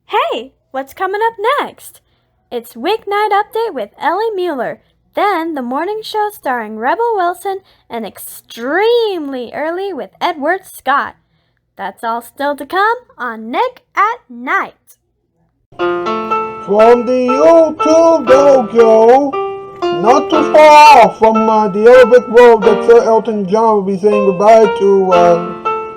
Hey, what's coming up next? It's Weeknight Update with Ellie Muller, then the morning show starring Rebel Wilson, and Extremely Early with Edward Scott. That's all still to come on Nick at Night. From the YouTube dojo, not too far off from the yellow brick road that Sir Elton John will be saying goodbye to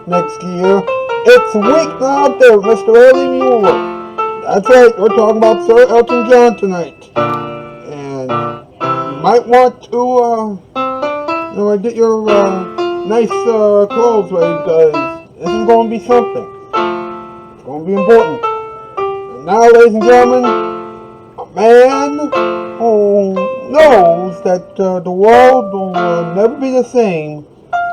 next year, it's Weeknight Update with Mr. Ellie Muller. That's right, we're talking about Sir Elton John tonight. And you might want to get your nice clothes ready because this is going to be something. It's going to be important. And now, ladies and gentlemen, a man who knows that the world will never be the same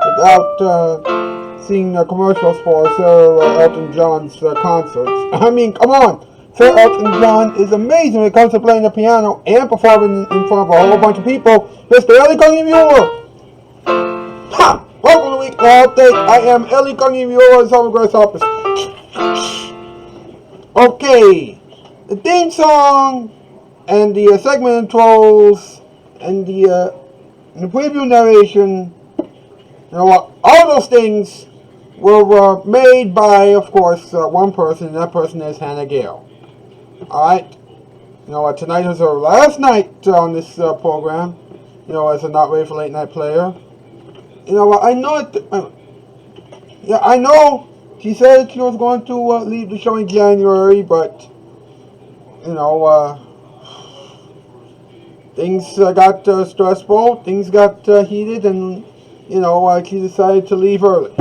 without seeing commercials for Sir Elton John's concerts. I mean, come on. Sir Elton John is amazing when it comes to playing the piano and performing in front of a whole bunch of people. Mr. Ellie Muller. Ha! Welcome to Weeknight Update. I am Ellie Muller, Summer Grasshoppers. Okay, the theme song and the segment intros and the preview narration, all those things were made by, of course, one person, and that person is Hannah Gale. Alright, tonight is her last night on this program, as a Not Ready for Late Night player. I know it, I know she said she was going to leave the show in January, but, things got stressful, things got heated, and, she decided to leave early.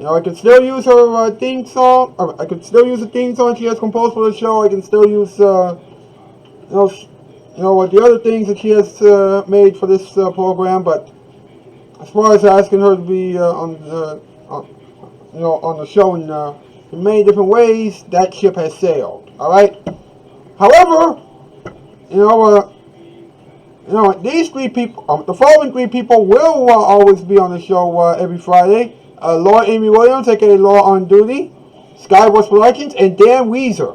I can still use her theme song. I can still use the theme song she has composed for the show. I can still use, the other things that she has made for this program. But as far as asking her to be on the show in many different ways, that ship has sailed. All right. However, these three people, the following three people will always be on the show every Friday. Laura Amy Williams, aka Laura on Duty, Skywars Productions, and Dan Ouizer.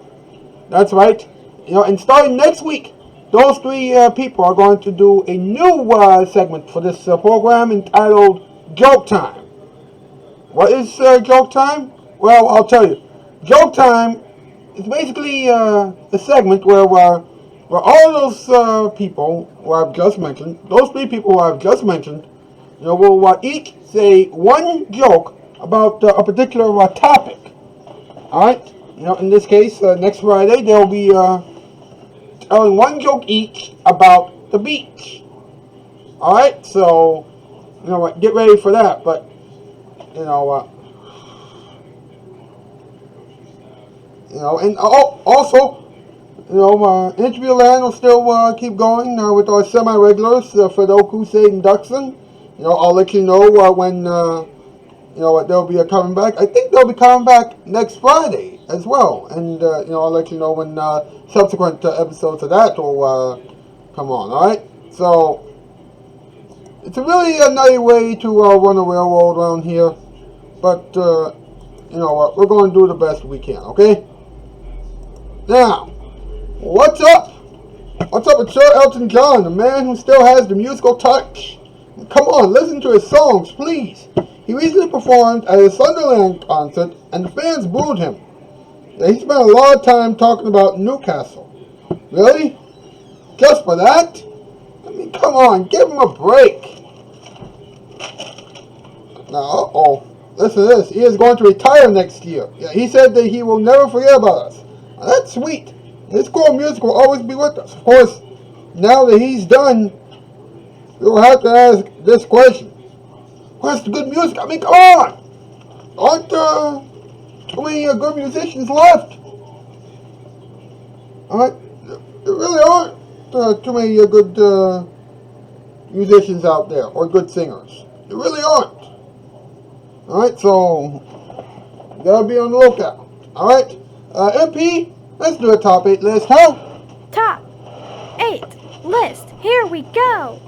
That's right. And starting next week, those three people are going to do a new segment for this program entitled Joke Time. What is Joke Time? Well, I'll tell you. Joke Time is basically a segment where all those people who I've just mentioned, those three people who I've just mentioned, will each say one joke about a particular topic. Alright? In this case, next Friday, they'll be telling one joke each about the beach. Alright? So, get ready for that. But, and also, interview land will still keep going with our semi-regulars, Fredoku, Sade, and Duxon. I'll let you know when, they'll be coming back. I think they'll be coming back next Friday as well. And, I'll let you know when subsequent episodes of that will come on, alright? So, it's a really nutty way to run a railroad around here. But, we're going to do the best we can, okay? Now, what's up? What's up with Sir Elton John, the man who still has the musical touch? Come on, listen to his songs, please. He recently performed at a Sunderland concert, and the fans booed him. He spent a lot of time talking about Newcastle. Really? Just for that? I mean, come on, give him a break. Now, listen to this. He is going to retire next year. Yeah, he said that he will never forget about us. Now, that's sweet. His core music will always be with us. Of course, now that he's done, you'll have to ask this question. Where's the good music? I mean, come on! Aren't too many good musicians left? Alright? There really aren't too many good musicians out there, or good singers. There really aren't. Alright, so, you gotta be on the lookout. Alright? MP, let's do a top 8 list, huh? Top 8 list. Here we go.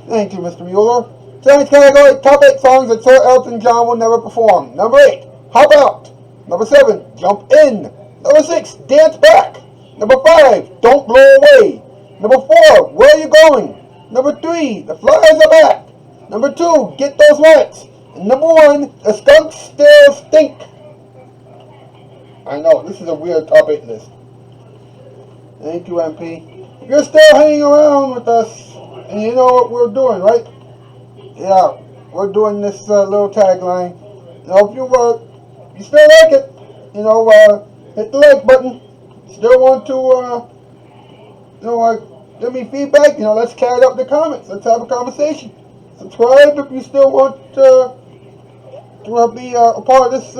Thank you, Mr. Muller. Tonight's category, top 8 songs that Sir Elton John will never perform. Number 8, Hop Out. Number 7, Jump In. Number 6, dance back. Number 5, don't blow away. Number 4, where are you going? Number 3, the flies are back. Number 2, get those rats. And number 1, the skunks still stink. I know, this is a weird top 8 list. Thank you, MP. You're still hanging around with us, and you know what we're doing, right? Yeah, we're doing this little tagline. You know, if you still like it, you know, hit the like button. Still want to, give me feedback? You know, let's carry up the comments. Let's have a conversation. Subscribe if you still want to be a part of this.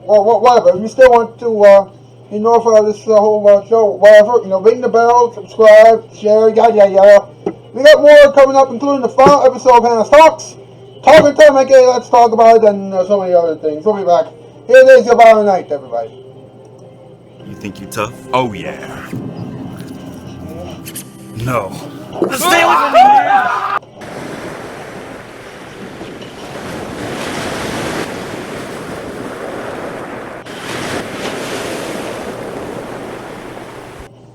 Whatever. If you still want to be notified of this whole show, whatever. You know, ring the bell, subscribe, share, yada yada yada. We got more coming up, including the final episode of Hannah's Talks. Talking time, okay, let's talk about it, and so many other things. We'll be back. Here it is, about a night, everybody. You think you tough? Oh yeah. No. Stay away from me!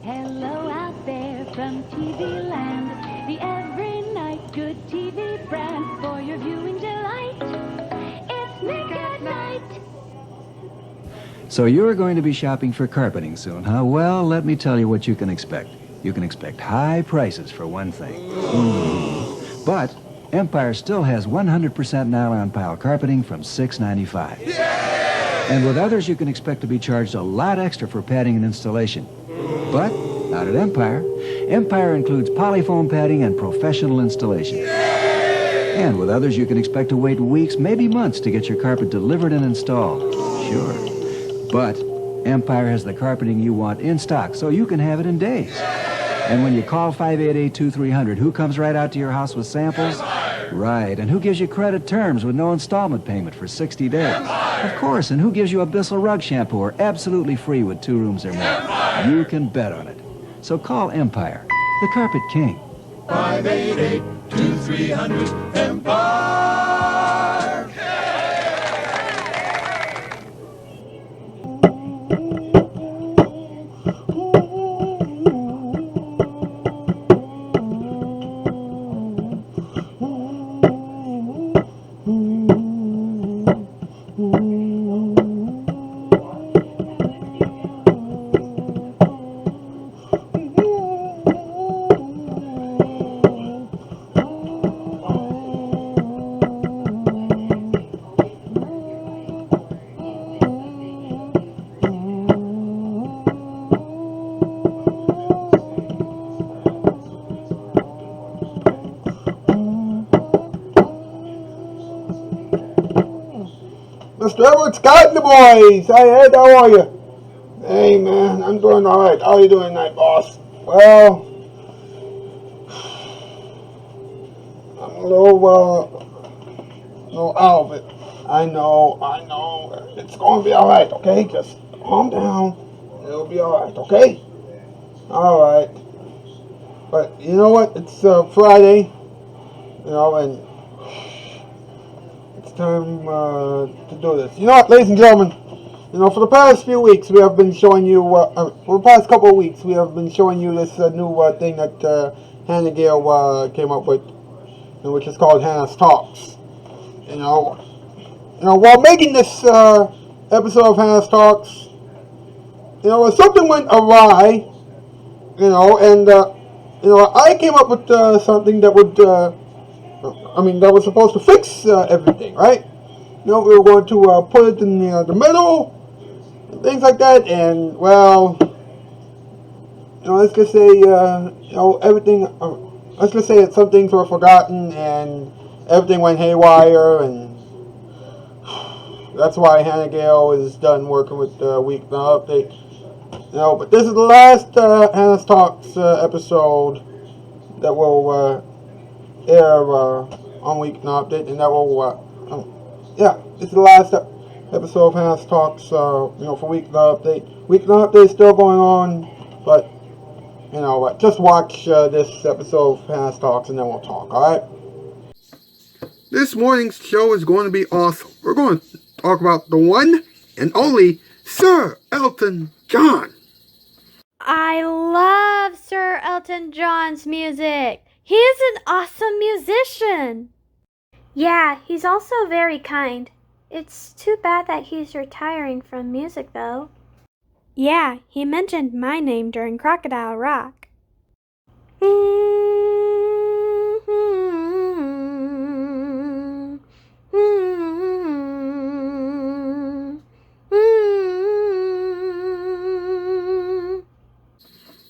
Hello out there from TV land, the every night good TV brand for your viewing delight. It's Nick at Night. So you're going to be shopping for carpeting soon, huh? Well, let me tell you what you can expect. You can expect high prices for one thing. But Empire still has 100% nylon pile carpeting from $6.95. And with others, you can expect to be charged a lot extra for padding and installation. But not at Empire. Empire includes polyfoam padding and professional installation. And with others, you can expect to wait weeks, maybe months, to get your carpet delivered and installed. Sure. But Empire has the carpeting you want in stock, so you can have it in days. And when you call 588-2300, who comes right out to your house with samples? Right. And who gives you credit terms with no installment payment for 60 days? Of course. And who gives you a Bissell rug shampooer absolutely free with 2 rooms or more? You can bet on it. So call Empire, the Carpet King. 588-2300 Empire. Mr. Edward Scott and the boys. Hey, Ed, how are you? Hey, man, I'm doing all right. How are you doing tonight, boss? Well, I'm a little out of it. I know. It's going to be all right, okay? Just calm down. It'll be all right, okay? All right. But you know what? It's Friday, you know, and time to do this. You know what, ladies and gentlemen, you know, for the past few weeks we have been showing you, for the past couple of weeks we have been showing you this new thing that Hannah Gale came up with, which is called Hannah's Talks. You know, while making this episode of Hannah's Talks, you know, something went awry, you know, and you know, I came up with something that would that was supposed to fix everything, right? You know, we were going to put it in the middle, and things like that, and, well, you know, let's just say, everything, let's just say that some things were forgotten, and everything went haywire, and that's why Hannah Gale is done working with Weeknight Update. You know, but this is the last Hannah's Talks episode that will air on Weeknight Update, and that will, this is the last episode of Hannah's Talks, for Weeknight Update. Weeknight Update is still going on, but, just watch this episode of Hannah's Talks, and then we'll talk, alright? This morning's show is going to be awesome. We're going to talk about the one and only Sir Elton John. I love Sir Elton John's music. He is an awesome musician. Yeah, he's also very kind. It's too bad that he's retiring from music, though. Yeah, he mentioned my name during Crocodile Rock.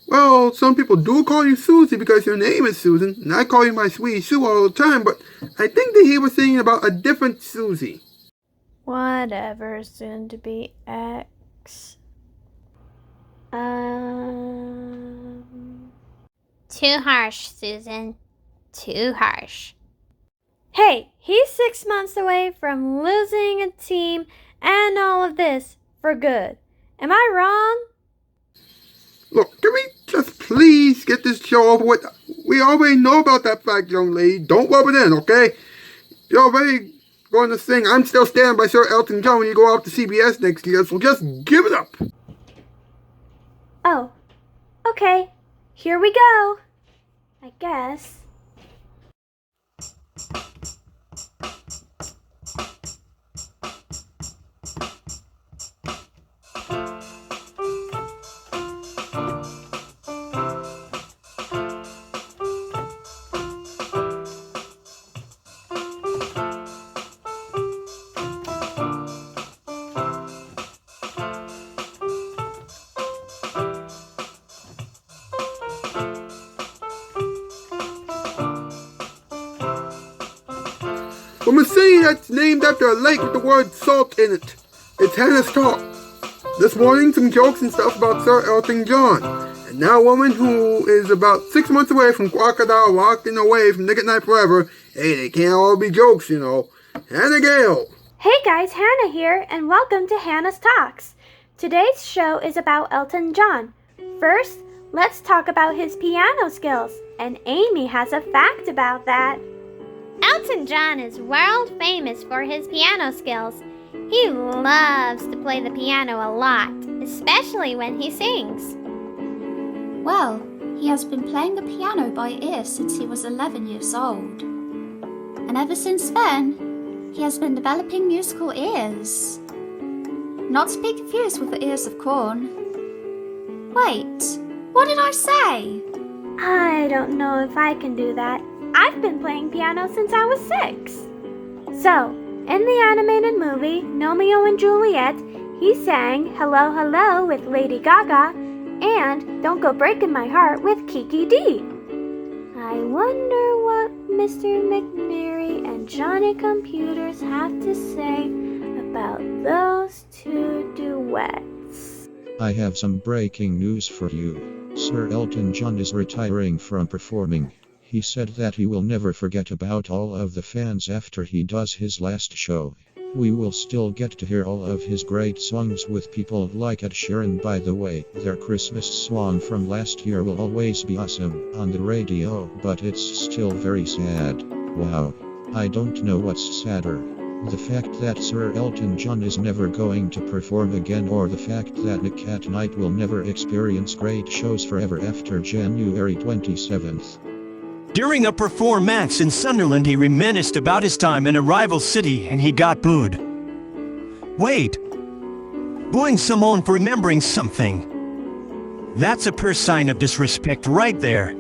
Well, some people do call you Susie because your name is Susan, and I call you my sweetie Sue all the time, but I think that he was singing about a different Susie. Whatever, soon to be X. Too harsh, Susan. Too harsh. Hey, he's 6 months away from losing a team and all of this for good. Am I wrong? Look, can we just please get this show over with? We already know about that fact, young lady. Don't rub it in, okay? You're already going to sing I'm Still Standing by Sir Elton John when you go out to CBS next year, so just give it up. Oh, okay. Here we go. I guess. From a city that's named after a lake with the word salt in it. It's Hannah's Talk. This morning, some jokes and stuff about Sir Elton John. And now a woman who is about 6 months away from Crocodile Rock and away from Nick at Night Forever. Hey, they can't all be jokes, you know. Hannah Gale. Hey guys, Hannah here, and welcome to Hannah's Talks. Today's show is about Elton John. First, let's talk about his piano skills, and Amy has a fact about that. Elton John is world famous for his piano skills. He loves to play the piano a lot, especially when he sings. Well, he has been playing the piano by ear since he was 11 years old. And ever since then, he has been developing musical ears. Not to be confused with the ears of corn. Wait, what did I say? I don't know if I can do that. I've been playing piano since I was 6. So, in the animated movie Romeo and Juliet, he sang Hello Hello with Lady Gaga and Don't Go Breaking My Heart with Kiki D. I wonder what Mr. McNary and Johnny Computers have to say about those two duets. I have some breaking news for you. Sir Elton John is retiring from performing. He said that he will never forget about all of the fans after he does his last show. We will still get to hear all of his great songs with people like Ed Sheeran. By the way, their Christmas song from last year will always be awesome on the radio, but it's still very sad. Wow. I don't know what's sadder. The fact that Sir Elton John is never going to perform again, or the fact that Nick at Night will never experience great shows forever after January 27th. During a performance in Sunderland, he reminisced about his time in a rival city and he got booed. Wait. Booing someone for remembering something. That's a pure sign of disrespect right there.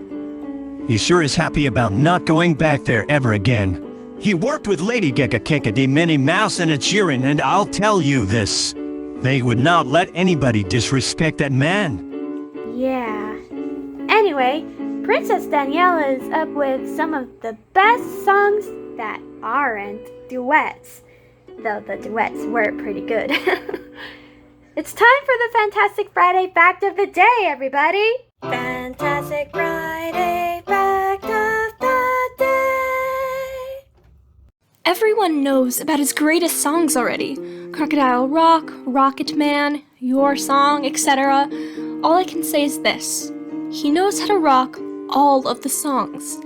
He sure is happy about not going back there ever again. He worked with Lady Gaga, Kikadi, Minnie Mouse, and Ed Sheeran, and I'll tell you this. They would not let anybody disrespect that man. Yeah. Anyway, Princess Danielle is up with some of the best songs that aren't duets, though the duets were pretty good. It's time for the Fantastic Friday Fact of the Day, everybody! Fantastic Friday Fact of the Day! Everyone knows about his greatest songs already. Crocodile Rock, Rocket Man, Your Song, etc. All I can say is this. He knows how to rock all of the songs.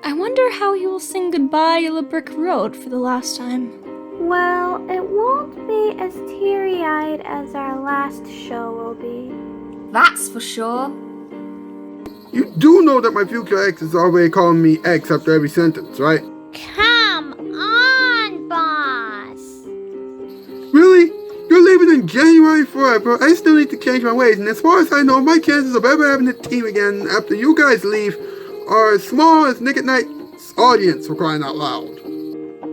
I wonder how he will sing Goodbye Yellow Brick Road for the last time. Well, it won't be as teary-eyed as our last show will be. That's for sure. You do know that my future ex is already calling me ex after every sentence, right? Come on, boss. Really? You're leaving in January forever. I still need to change my ways, and as far as I know, my chances of ever having a team again after you guys leave are as small as Nick at Night's audience, for crying out loud.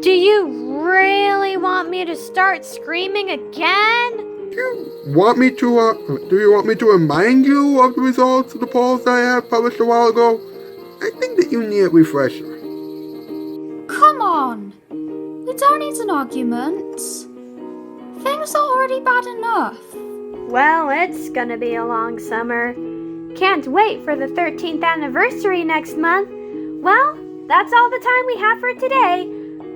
Do you really want me to start screaming again? Do you want me to remind you of the results of the polls that I have published a while ago? I think that you need a refresher. Come on. We don't need an argument. Things are already bad enough. Well, it's gonna be a long summer. Can't wait for the 13th anniversary next month. Well, that's all the time we have for today.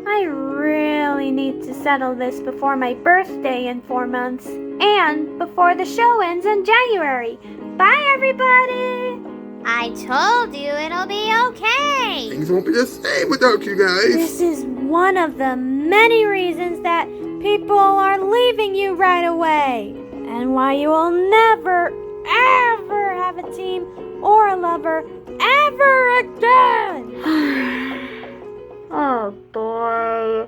I really need to settle this before my birthday in 4 months. And before the show ends in January. Bye, everybody! I told you it'll be okay. Things won't be the same without you guys. This is one of the many reasons that people are leaving you right away. And why you will never, ever have a team or a lover ever again. Oh boy.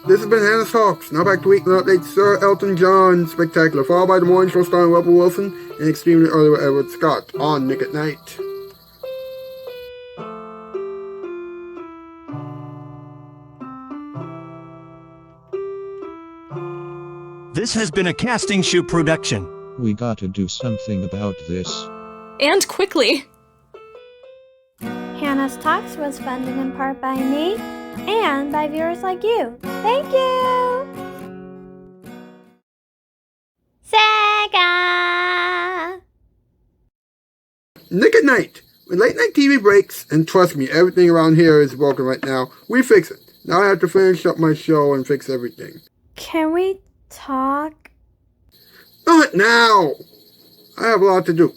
This has been Hannah's Talks. Now back to Weeknight Update. Sir Elton John Spectacular, followed by the morning show starring Rebel Wilson and extremely early with Edward Scott on Nick at Night. This has been a Casting Shoot production. We gotta do something about this. And quickly. Hannah's Talks was funded in part by me and by viewers like you. Thank you! Sega! Nick at Night. When late night TV breaks, and trust me, everything around here is broken right now, we fix it. Now I have to finish up my show and fix everything. Can we talk? Not now! I have a lot to do.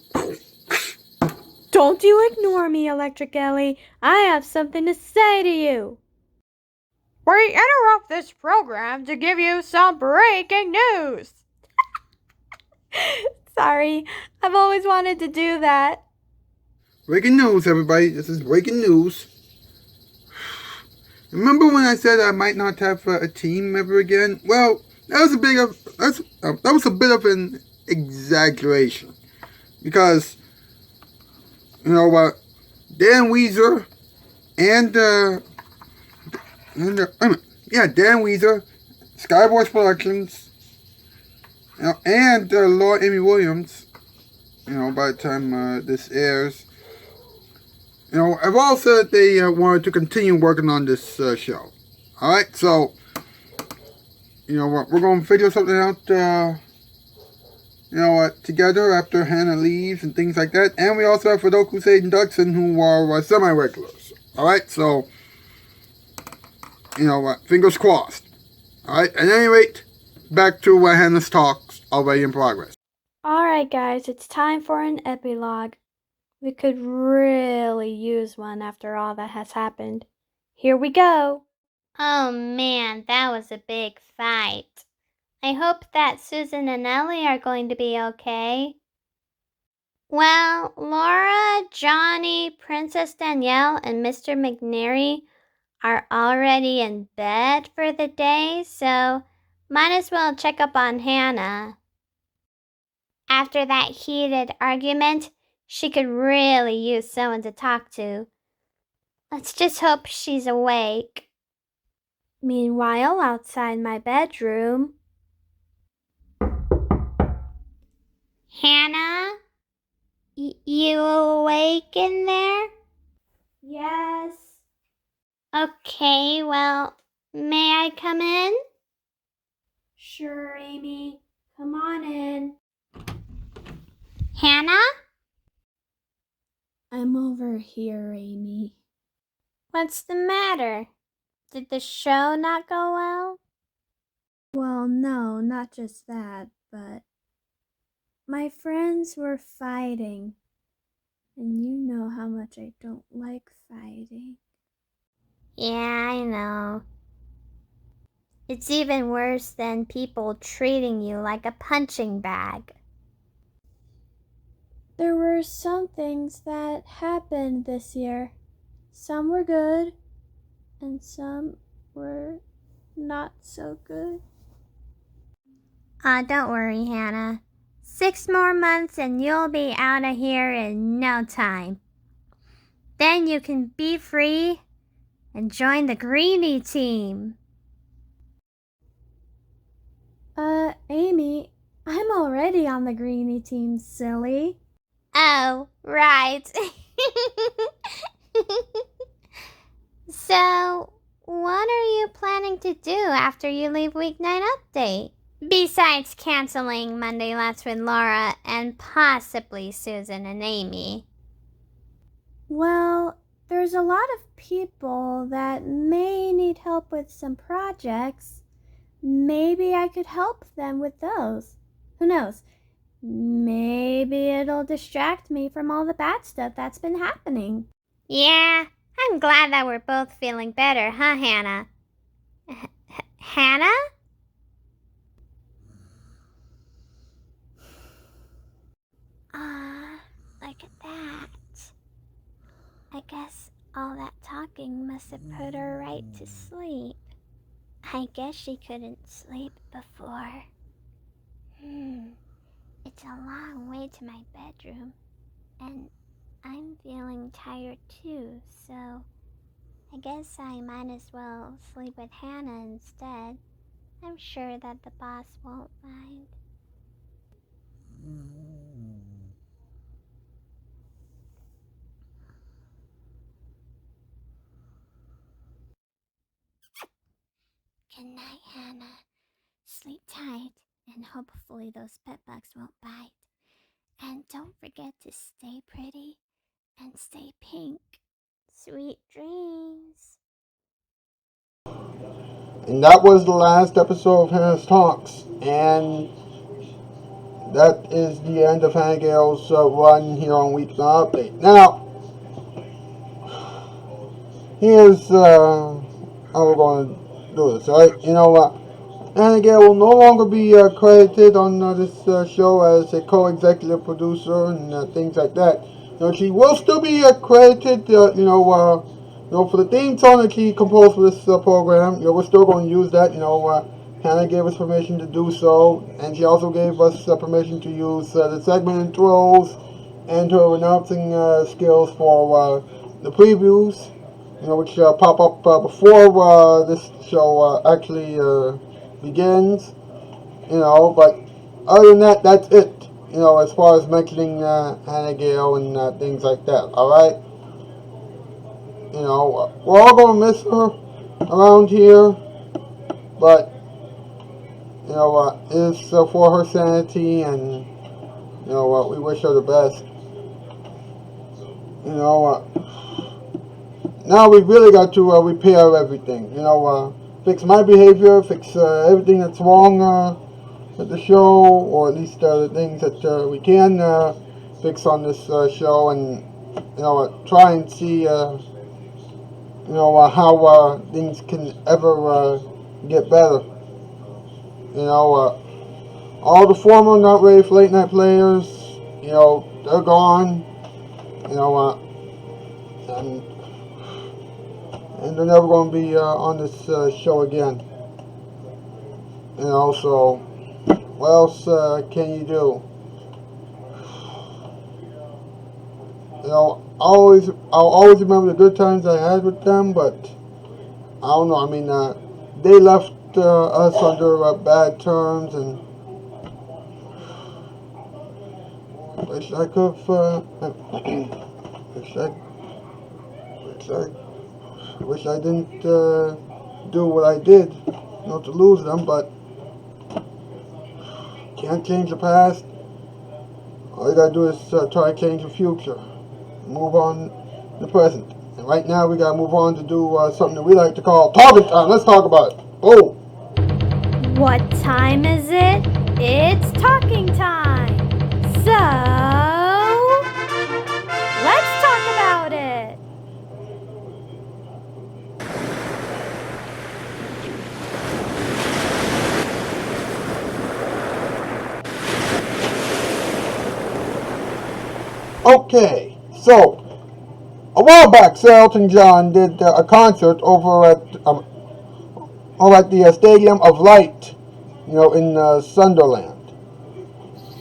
Don't you ignore me, Electric Ellie. I have something to say to you. We interrupt this program to give you some breaking news. Sorry, I've always wanted to do that. Breaking news, everybody. This is breaking news. Remember when I said I might not have a team ever again? Well, that was a bit of an exaggeration, because Dan Ouizer and Dan Ouizer, Skyboys Productions, and Laura Amy Williams, by the time this airs, have all said they wanted to continue working on this show. Alright, so, we're going to figure something out, together after Hannah leaves and things like that. And we also have Fidel Crusade and Dudson, who are semi-regulars. Alright, so, fingers crossed. Alright, at any rate, back to Hannah's Talks, already in progress. Alright guys, it's time for an epilogue. We could really use one after all that has happened. Here we go. Oh man, that was a big fight. I hope that Susan and Ellie are going to be okay. Well, Laura, Johnny, Princess Danielle, and Mr. McNary are already in bed for the day, so might as well check up on Hannah. After that heated argument, she could really use someone to talk to. Let's just hope she's awake. Meanwhile, outside my bedroom... Hannah? You awake in there? Yes. Okay, well, may I come in? Sure, Amy. Come on in. Hannah? I'm over here, Amy. What's the matter? Did the show not go well? Well, no, not just that, but... my friends were fighting. And you know how much I don't like fighting. Yeah, I know. It's even worse than people treating you like a punching bag. There were some things that happened this year. Some were good, and some were not so good. Don't worry, Hannah. 6 more months and you'll be out of here in no time. Then you can be free and join the Greenie team. Amy, I'm already on the Greenie team, silly. Oh, right. So, what are you planning to do after you leave Weeknight Update? Besides canceling Monday Let's with Laura and possibly Susan and Amy. Well, there's a lot of people that may need help with some projects. Maybe I could help them with those. Who knows? Maybe it'll distract me from all the bad stuff that's been happening. Yeah, I'm glad that we're both feeling better, huh, Hannah? Hannah? Look at that. I guess all that talking must have put her right to sleep. I guess she couldn't sleep before. It's a long way to my bedroom, and I'm feeling tired too, so I guess I might as well sleep with Hannah instead. I'm sure that the boss won't mind. Good night, Hannah. Sleep tight, and hopefully those pet bugs won't bite. And don't forget to stay pretty and stay pink. Sweet dreams. And that was the last episode of Hannah's Talks. And that is the end of Hannah Gale's run here on Weeknight Update. Now, here's how we're going to do this, alright? You know what? Hannah Gale will no longer be credited on this show as a co-executive producer and things like that. You know, she will still be credited, for the theme song that she composed for this program. You know, we're still going to use that. Hannah gave us permission to do so, and she also gave us permission to use the segment intros and her announcing skills for the previews, which pop up before this show actually begins. But other than that, that's it. As far as mentioning Hannah Gale and things like that. All right. We're all gonna miss her around here, but it's for her sanity, and we wish her the best. Now we've really got to repair everything. Fix my behavior, fix everything that's wrong with the show, or at least the things that we can fix on this show, and try and see how things can ever get better. All the former Not Ready for Late Night players, they're gone. And they're never going to be on this show again. So what else can you do? I'll always remember the good times I had with them, but I don't know. I mean, they left us under bad terms, and wish I could wish I didn't do what I did, to lose them, but can't change the past. All you gotta do is try to change the future. Move on the present. And right now we gotta move on to do something that we like to call talking time. Let's talk about it. Oh! What time is it? It's talking time! So, Okay, so a while back, Sir Elton John did a concert over at the Stadium of Light, in Sunderland.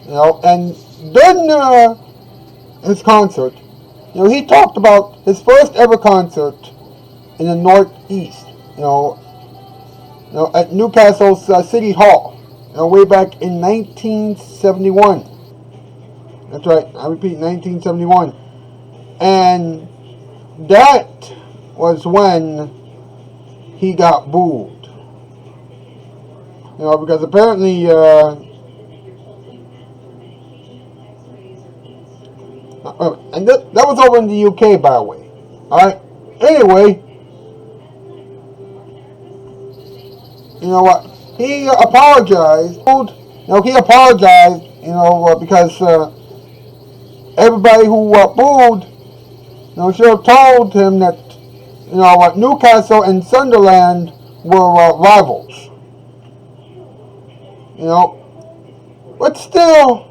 And during his concert, he talked about his first ever concert in the Northeast, at Newcastle's City Hall, way back in 1971. That's right, I repeat, 1971. And that was when he got booed. Because apparently, and that was over in the UK, by the way. Alright? Anyway, you know what? He apologized. He apologized, because everybody who booed, should have told him that, Newcastle and Sunderland were rivals. But still,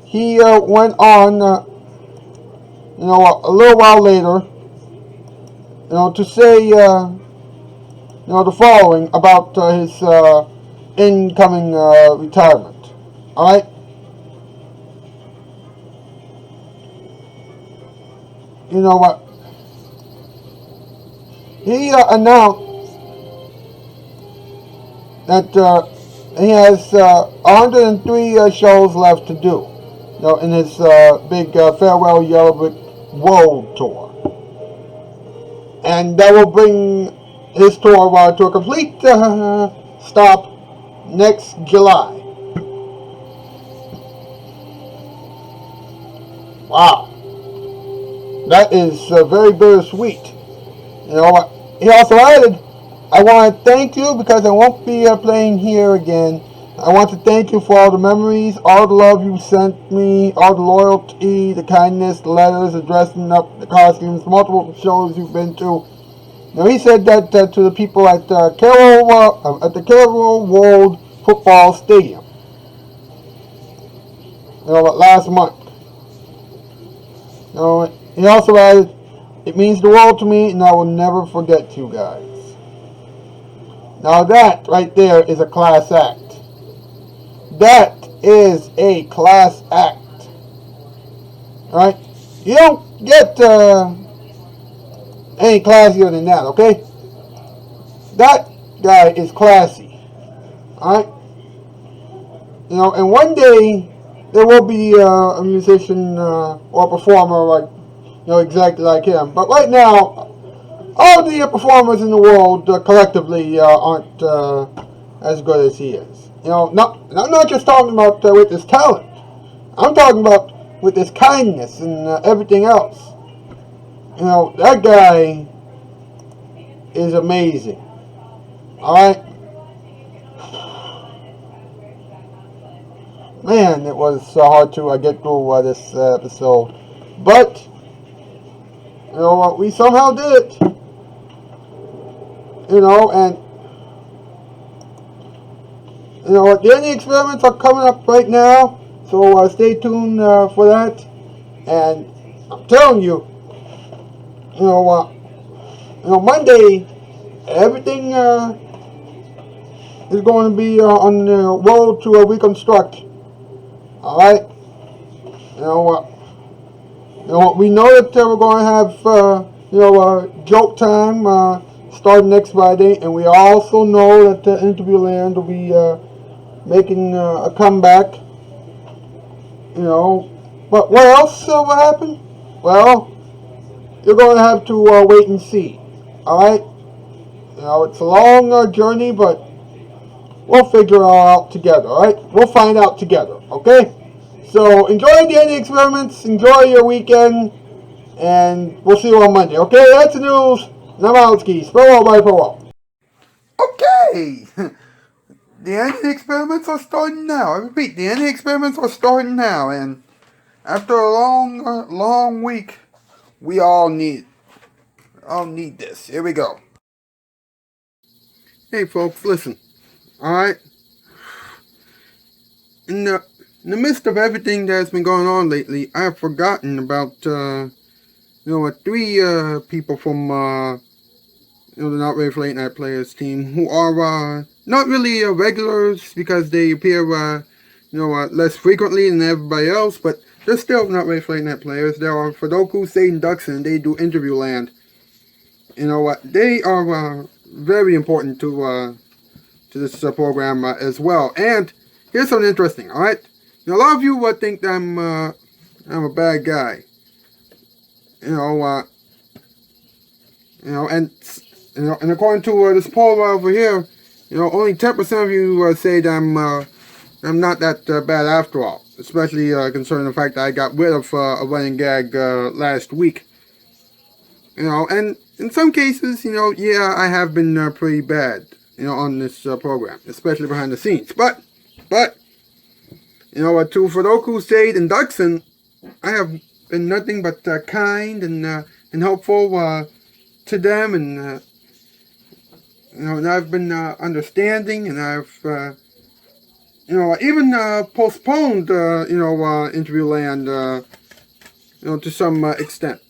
he went on, a little while later, to say, the following about his incoming retirement. All right. You know what? He announced that he has 103 shows left to do, in his big Farewell Yellow Brick Road tour. And that will bring his tour to a complete stop next July. Wow. That is very bittersweet. He also added, I want to thank you because I won't be playing here again. I want to thank you for all the memories, all the love you sent me, all the loyalty, the kindness, the letters, the dressing up, the costumes, multiple shows you've been to. He said that to the people at the Carroll Road Football Stadium. Last month. He also added, it means the world to me, and I will never forget you guys. Now that right there is a class act. That is a class act. Alright? You don't get any classier than that, okay? That guy is classy. Alright? And one day there will be a musician or performer like, exactly like him. But right now, all the performers in the world collectively aren't as good as he is. I'm not just talking about with his talent. I'm talking about with his kindness and everything else. That guy is amazing. Alright? Man, it was hard to get through this episode. But, we somehow did it. And the ending experiments are coming up right now, so stay tuned for that. And I'm telling you, Monday, everything is going to be on the road to reconstruct. All right, we know that we're going to have joke time starting next Friday, and we also know that Interview Land will be making a comeback. But what else will happen? Well, you're going to have to wait and see. Alright? It's a long journey, but we'll figure it all out together, alright? We'll find out together, okay? So, enjoy the ending experiments, enjoy your weekend, and we'll see you on Monday, okay? That's the news. Namalski, farewell, bye, farewell. Okay! The ending experiments are starting now. I repeat, the ending experiments are starting now, and after a long week, we all need this. Here we go. Hey folks, listen. Alright? In the in the midst of everything that's been going on lately, I have forgotten about, 3 people from, the Not Ready for Late Night Players team who are, not really regulars because they appear, less frequently than everybody else, but they're still Not Ready for Late Night Players. There are Fudoku, Satan, Duxon, they do Interview Land. They are, very important to this program as well. And here's something interesting, alright? A lot of you think that I'm a bad guy. And according to this poll over here, only 10% of you say that I'm not that bad after all. Especially concerning the fact that I got rid of a running gag last week. And in some cases, yeah, I have been pretty bad, on this program, especially behind the scenes. But, to Fudoku, Sade, and Duxon, I have been nothing but kind and helpful to them, and and I've been understanding, and I've even postponed Interview Land to some extent.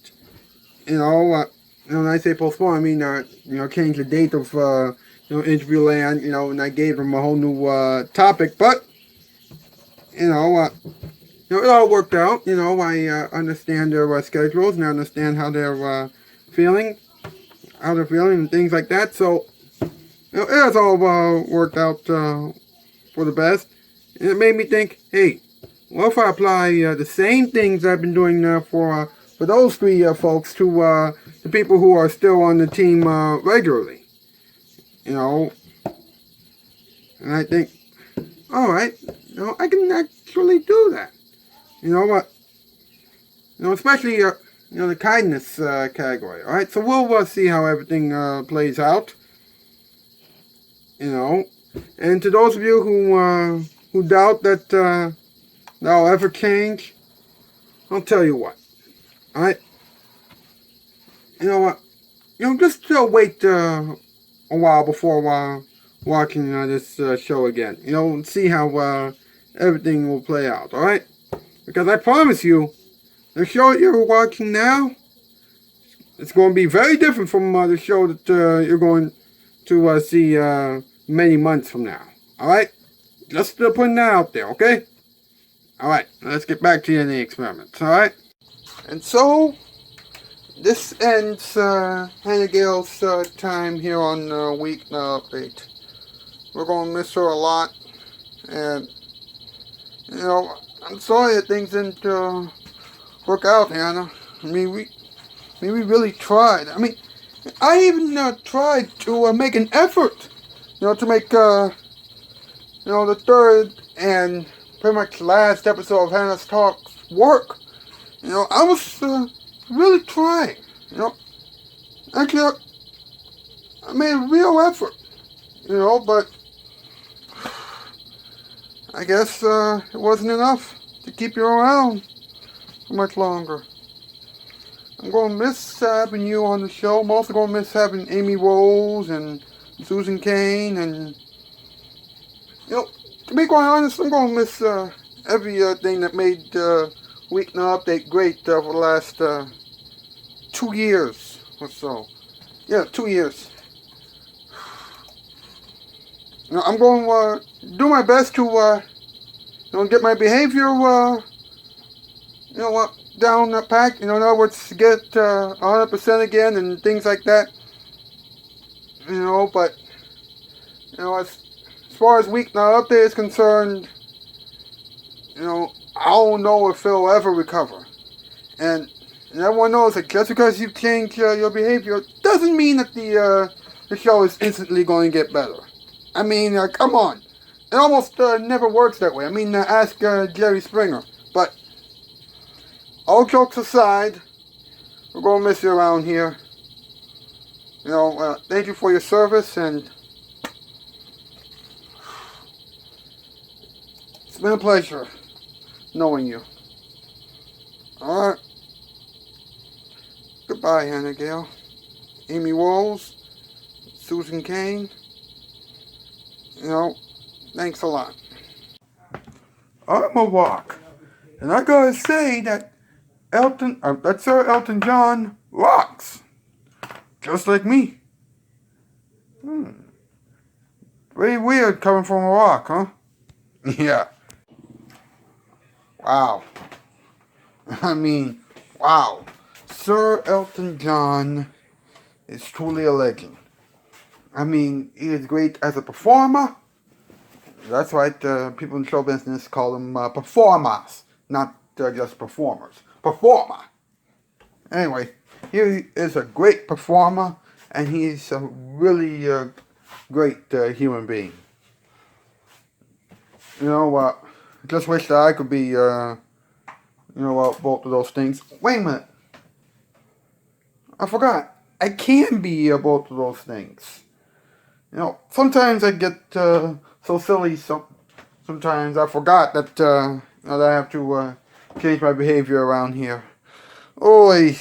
When I say postpone, I mean change the date of Interview Land, and I gave them a whole new topic, but it all worked out. I understand their schedules, and I understand how they're feeling, and things like that. So it has all worked out for the best. And it made me think, hey, what if I apply the same things I've been doing for those 3 folks to the people who are still on the team regularly? And I think, all right, I can actually do that. Especially the kindness category. All right, so we'll see how everything plays out. And to those of you who doubt that that'll ever change, I'll tell you what. All right. Just wait a while before watching this show again. And see how everything will play out. All right. Because I promise you, the show that you're watching now, it's going to be very different from the show that you're going to see many months from now. Alright? Just putting that out there, okay? Alright, let's get back to the experiments, alright? And so, this ends Hannah Gale's time here on Weeknight Update. We're going to miss her a lot, and, I'm sorry that things didn't work out, Hannah. I mean, we really tried. I mean, I even tried to make an effort, to make, the 3rd and pretty much last episode of Hannah's Talks work. I was really trying, Actually, I made a real effort, but I guess it wasn't enough to keep you around for much longer. I'm going to miss having you on the show. I'm also going to miss having Amy Rose and Susan Kane, and to be quite honest, I'm going to miss everything that made Weeknight Update great for the last 2 years or so. Yeah, 2 years. I'm going to do my best to get my behavior down the pack, in other words, get 100% again and things like that. But as far as Weeknight Update is concerned, I don't know if it'll ever recover. And everyone knows that just because you change your behavior doesn't mean that the show is instantly going to get better. I mean, come on. It almost never works that way. I mean, ask Jerry Springer. But all jokes aside, we're going to miss you around here. Thank you for your service, and it's been a pleasure knowing you. Alright. Goodbye, Hannah Gale. Amy Walls, Susan Kane. Thanks a lot. I'm a rock. And I gotta say that Sir Elton John rocks. Just like me. Pretty weird coming from a rock, huh? Yeah. Wow. I mean, wow. Sir Elton John is truly a legend. I mean, he is great as a performer. That's right, people in show business call them performers, not just performers. Performer. Anyway, he is a great performer, and he's a really great human being. You know what? Just wish that I could be, both of those things. Wait a minute. I forgot. I can be both of those things. You know, sometimes I get so silly. Sometimes I forgot that that I have to change my behavior around here. Oi,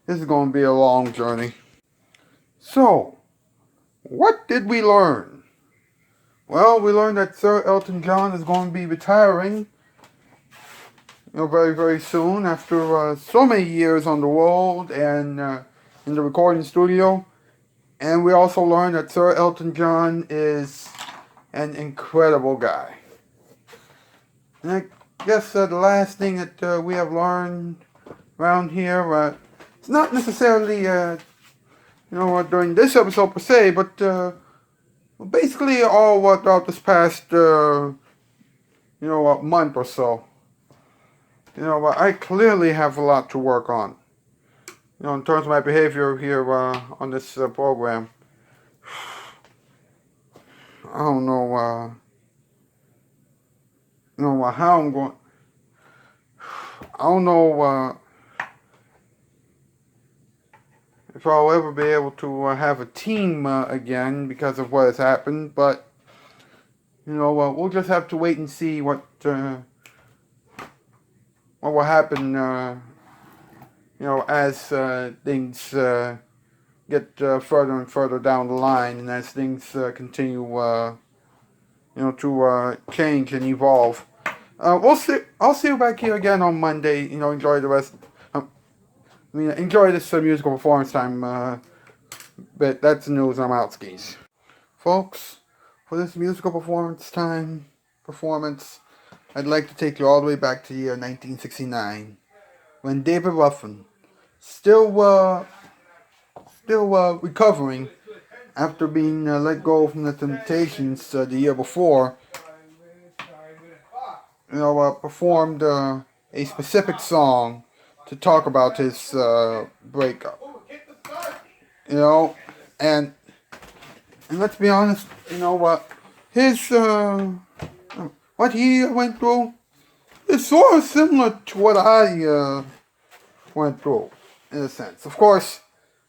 this is going to be a long journey. So, what did we learn? Well, we learned that Sir Elton John is going to be retiring, very, very soon after so many years on the road and in the recording studio. And we also learned that Sir Elton John is an incredible guy. And I guess the last thing that we have learned around here, it's not necessarily, during this episode per se, but basically all throughout this past, month or so. I clearly have a lot to work on. In terms of my behavior here on this program. I don't know, how I'm going. I don't know if I'll ever be able to have a team again because of what has happened, but we'll just have to wait and see what will happen. As things get further and further down the line, and as things continue, to change and evolve. We'll see. I'll see you back here again on Monday. Enjoy the rest. Enjoy this musical performance time. But that's the news. I'm out, skis, folks. For this musical performance, I'd like to take you all the way back to the year 1969, when David Ruffin, still recovering after being let go from the Temptations the year before, performed a specific song to talk about his breakup. And let's be honest, his what he went through is sort of similar to what I went through, in a sense. Of course,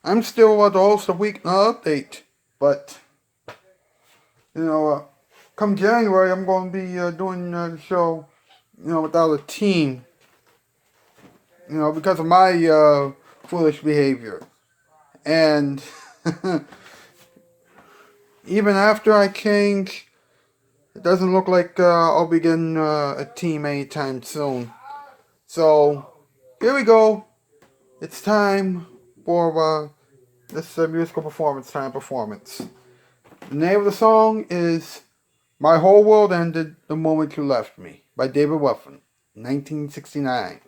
I'm still the host of Weeknight Update, but come January, I'm going to be doing the show, without a team, because of my foolish behavior. And even after I change, it doesn't look like I'll be getting a team anytime soon. So, here we go. It's time for this musical performance. The name of the song is My Whole World Ended the Moment You Left Me by David Ruffin, 1969.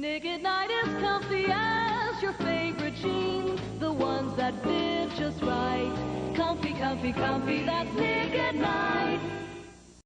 Nick at Night is comfy as your favorite jeans, the ones that fit just right. Comfy, comfy, comfy, that's Nick at Night.